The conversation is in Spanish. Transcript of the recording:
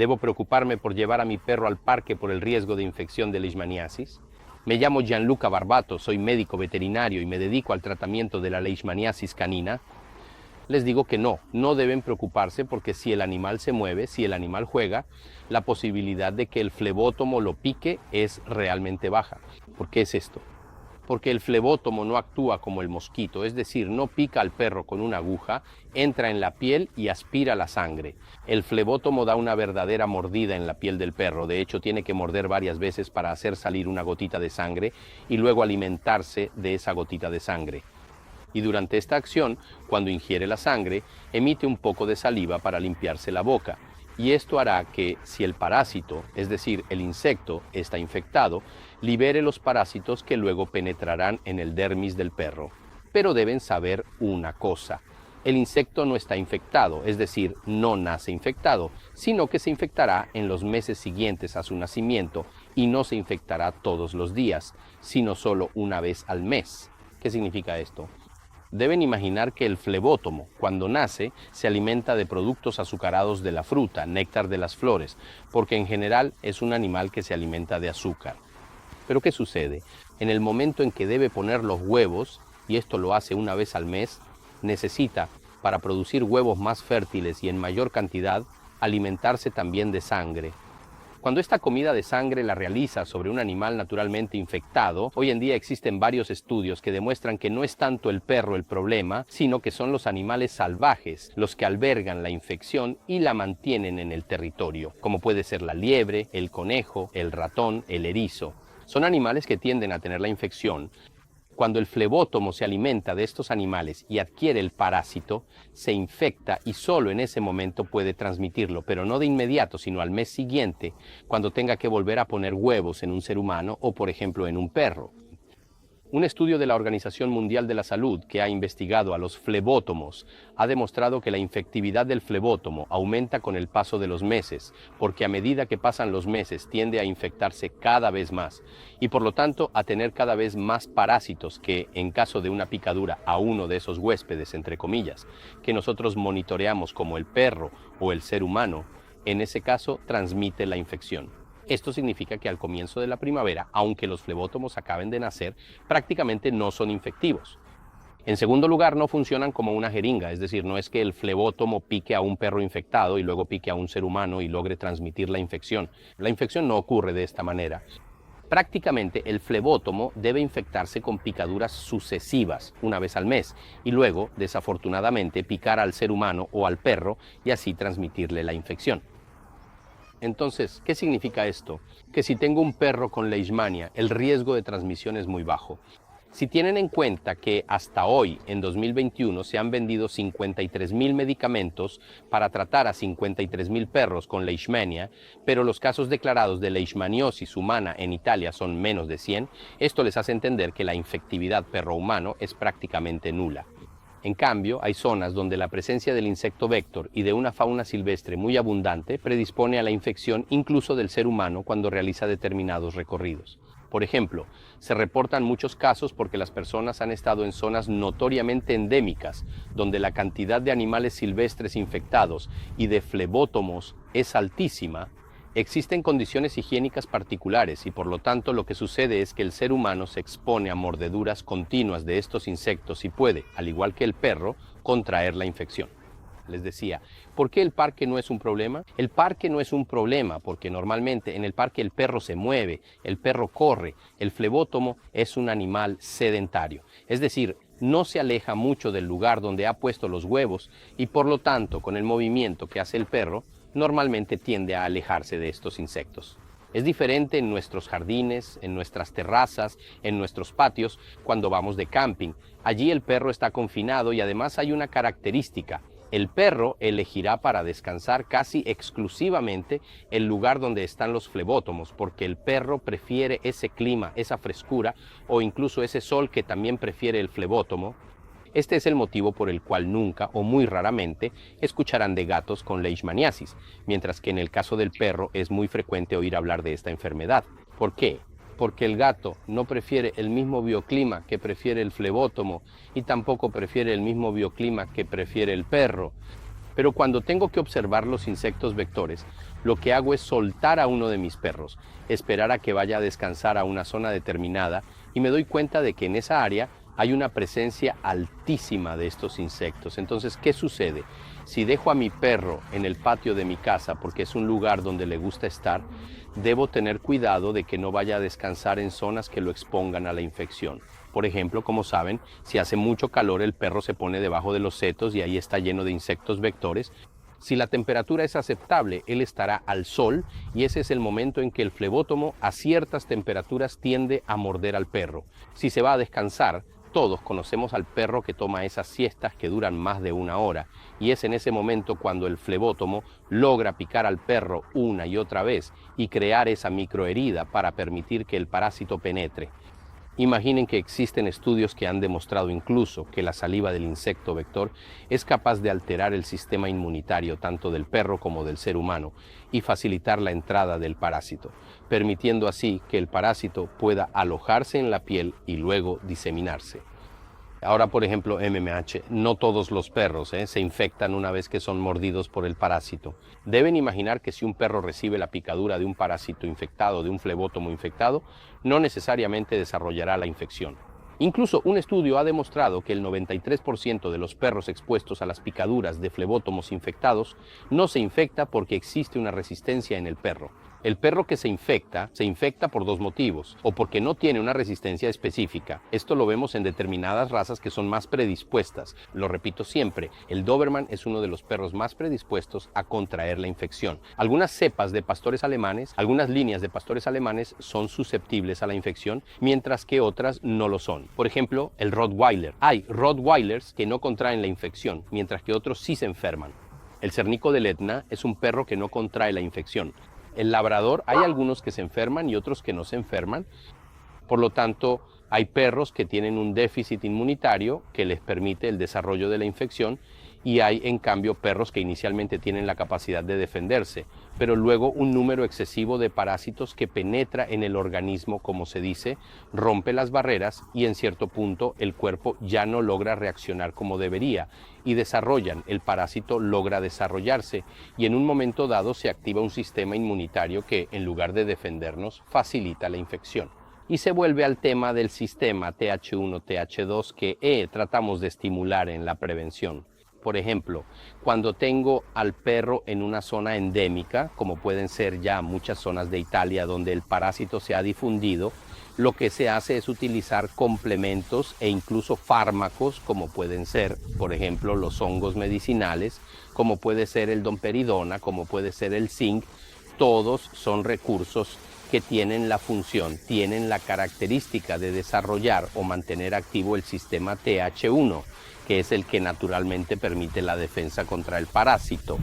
¿Debo preocuparme por llevar a mi perro al parque por el riesgo de infección de leishmaniasis? Me llamo Gianluca Barbato, soy médico veterinario y me dedico al tratamiento de la leishmaniasis canina. Les digo que no deben preocuparse porque si el animal se mueve, si el animal juega, la posibilidad de que el flebótomo lo pique es realmente baja. ¿Por qué es esto? Porque el flebótomo no actúa como el mosquito, es decir, no pica al perro con una aguja, entra en la piel y aspira la sangre. El flebótomo da una verdadera mordida en la piel del perro, de hecho tiene que morder varias veces para hacer salir una gotita de sangre y luego alimentarse de esa gotita de sangre. Y durante esta acción, cuando ingiere la sangre, emite un poco de saliva para limpiarse la boca. Y esto hará que, si el parásito, es decir, el insecto, está infectado, libere los parásitos que luego penetrarán en el dermis del perro. Pero deben saber una cosa. El insecto no está infectado, es decir, no nace infectado, sino que se infectará en los meses siguientes a su nacimiento y no se infectará todos los días, sino solo una vez al mes. ¿Qué significa esto? Deben imaginar que el flebótomo, cuando nace, se alimenta de productos azucarados de la fruta, néctar de las flores, porque en general es un animal que se alimenta de azúcar. Pero ¿qué sucede? En el momento en que debe poner los huevos, y esto lo hace una vez al mes, necesita, para producir huevos más fértiles y en mayor cantidad, alimentarse también de sangre. Cuando esta comida de sangre la realiza sobre un animal naturalmente infectado, hoy en día existen varios estudios que demuestran que no es tanto el perro el problema, sino que son los animales salvajes los que albergan la infección y la mantienen en el territorio, como puede ser la liebre, el conejo, el ratón, el erizo. Son animales que tienden a tener la infección. Cuando el flebótomo se alimenta de estos animales y adquiere el parásito, se infecta y solo en ese momento puede transmitirlo, pero no de inmediato, sino al mes siguiente, cuando tenga que volver a poner huevos en un ser humano o, por ejemplo, en un perro. Un estudio de la Organización Mundial de la Salud que ha investigado a los flebótomos ha demostrado que la infectividad del flebótomo aumenta con el paso de los meses, porque a medida que pasan los meses tiende a infectarse cada vez más y por lo tanto a tener cada vez más parásitos que, en caso de una picadura a uno de esos huéspedes, entre comillas, que nosotros monitoreamos como el perro o el ser humano, en ese caso transmite la infección. Esto significa que al comienzo de la primavera, aunque los flebótomos acaben de nacer, prácticamente no son infectivos. En segundo lugar, no funcionan como una jeringa, es decir, no es que el flebótomo pique a un perro infectado y luego pique a un ser humano y logre transmitir la infección. La infección no ocurre de esta manera. Prácticamente el flebótomo debe infectarse con picaduras sucesivas una vez al mes y luego, desafortunadamente, picar al ser humano o al perro y así transmitirle la infección. Entonces, ¿qué significa esto? Que si tengo un perro con leishmania, el riesgo de transmisión es muy bajo. Si tienen en cuenta que hasta hoy, en 2021, se han vendido 53,000 medicamentos para tratar a 53,000 perros con leishmania, pero los casos declarados de leishmaniosis humana en Italia son menos de 100, esto les hace entender que la infectividad perro-humano es prácticamente nula. En cambio, hay zonas donde la presencia del insecto véctor y de una fauna silvestre muy abundante predispone a la infección incluso del ser humano cuando realiza determinados recorridos. Por ejemplo, se reportan muchos casos porque las personas han estado en zonas notoriamente endémicas, donde la cantidad de animales silvestres infectados y de flebótomos es altísima. Existen condiciones higiénicas particulares y por lo tanto lo que sucede es que el ser humano se expone a mordeduras continuas de estos insectos y puede, al igual que el perro, contraer la infección. Les decía, ¿por qué el parque no es un problema? El parque no es un problema porque normalmente en el parque el perro se mueve, el perro corre, el flebótomo es un animal sedentario, es decir, no se aleja mucho del lugar donde ha puesto los huevos y por lo tanto con el movimiento que hace el perro, normalmente tiende a alejarse de estos insectos. Es diferente en nuestros jardines, en nuestras terrazas, en nuestros patios, cuando vamos de camping. Allí el perro está confinado y además hay una característica. El perro elegirá para descansar casi exclusivamente el lugar donde están los flebótomos, porque el perro prefiere ese clima, esa frescura o incluso ese sol que también prefiere el flebótomo. Este es el motivo por el cual nunca o muy raramente escucharán de gatos con leishmaniasis, mientras que en el caso del perro es muy frecuente oír hablar de esta enfermedad. ¿Por qué? Porque el gato no prefiere el mismo bioclima que prefiere el flebótomo y tampoco prefiere el mismo bioclima que prefiere el perro. Pero cuando tengo que observar los insectos vectores, lo que hago es soltar a uno de mis perros, esperar a que vaya a descansar a una zona determinada y me doy cuenta de que en esa área hay una presencia altísima de estos insectos. Entonces, ¿qué sucede? Si dejo a mi perro en el patio de mi casa porque es un lugar donde le gusta estar, debo tener cuidado de que no vaya a descansar en zonas que lo expongan a la infección. Por ejemplo, como saben, si hace mucho calor el perro se pone debajo de los setos y ahí está lleno de insectos vectores. Si la temperatura es aceptable, él estará al sol y ese es el momento en que el flebótomo a ciertas temperaturas tiende a morder al perro. Si se va a descansar, todos conocemos al perro que toma esas siestas que duran más de 1 hora y es en ese momento cuando el flebótomo logra picar al perro una y otra vez y crear esa microherida para permitir que el parásito penetre. Imaginen que existen estudios que han demostrado incluso que la saliva del insecto vector es capaz de alterar el sistema inmunitario tanto del perro como del ser humano y facilitar la entrada del parásito, permitiendo así que el parásito pueda alojarse en la piel y luego diseminarse. Ahora, por ejemplo, MMH, no todos los perros se infectan una vez que son mordidos por el parásito. Deben imaginar que si un perro recibe la picadura de un parásito infectado, de un flebótomo infectado, no necesariamente desarrollará la infección. Incluso un estudio ha demostrado que el 93% de los perros expuestos a las picaduras de flebótomos infectados no se infecta porque existe una resistencia en el perro. El perro que se infecta por 2 motivos, o porque no tiene una resistencia específica. Esto lo vemos en determinadas razas que son más predispuestas. Lo repito siempre, el Doberman es uno de los perros más predispuestos a contraer la infección. Algunas cepas de pastores alemanes, algunas líneas de pastores alemanes son susceptibles a la infección, mientras que otras no lo son. Por ejemplo, el Rottweiler. Hay Rottweilers que no contraen la infección, mientras que otros sí se enferman. El cernico del Etna es un perro que no contrae la infección. El labrador, hay algunos que se enferman y otros que no se enferman. Por lo tanto, hay perros que tienen un déficit inmunitario que les permite el desarrollo de la infección y hay, en cambio, perros que inicialmente tienen la capacidad de defenderse, pero luego un número excesivo de parásitos que penetra en el organismo, como se dice, rompe las barreras y en cierto punto el cuerpo ya no logra reaccionar como debería y el parásito logra desarrollarse y en un momento dado se activa un sistema inmunitario que, en lugar de defendernos, facilita la infección. Y se vuelve al tema del sistema TH1, TH2 que tratamos de estimular en la prevención. Por ejemplo, cuando tengo al perro en una zona endémica, como pueden ser ya muchas zonas de Italia donde el parásito se ha difundido, lo que se hace es utilizar complementos e incluso fármacos, como pueden ser, por ejemplo, los hongos medicinales, como puede ser el domperidona, como puede ser el zinc. Todos son recursos que tienen la función, tienen la característica de desarrollar o mantener activo el sistema TH1, que es el que naturalmente permite la defensa contra el parásito.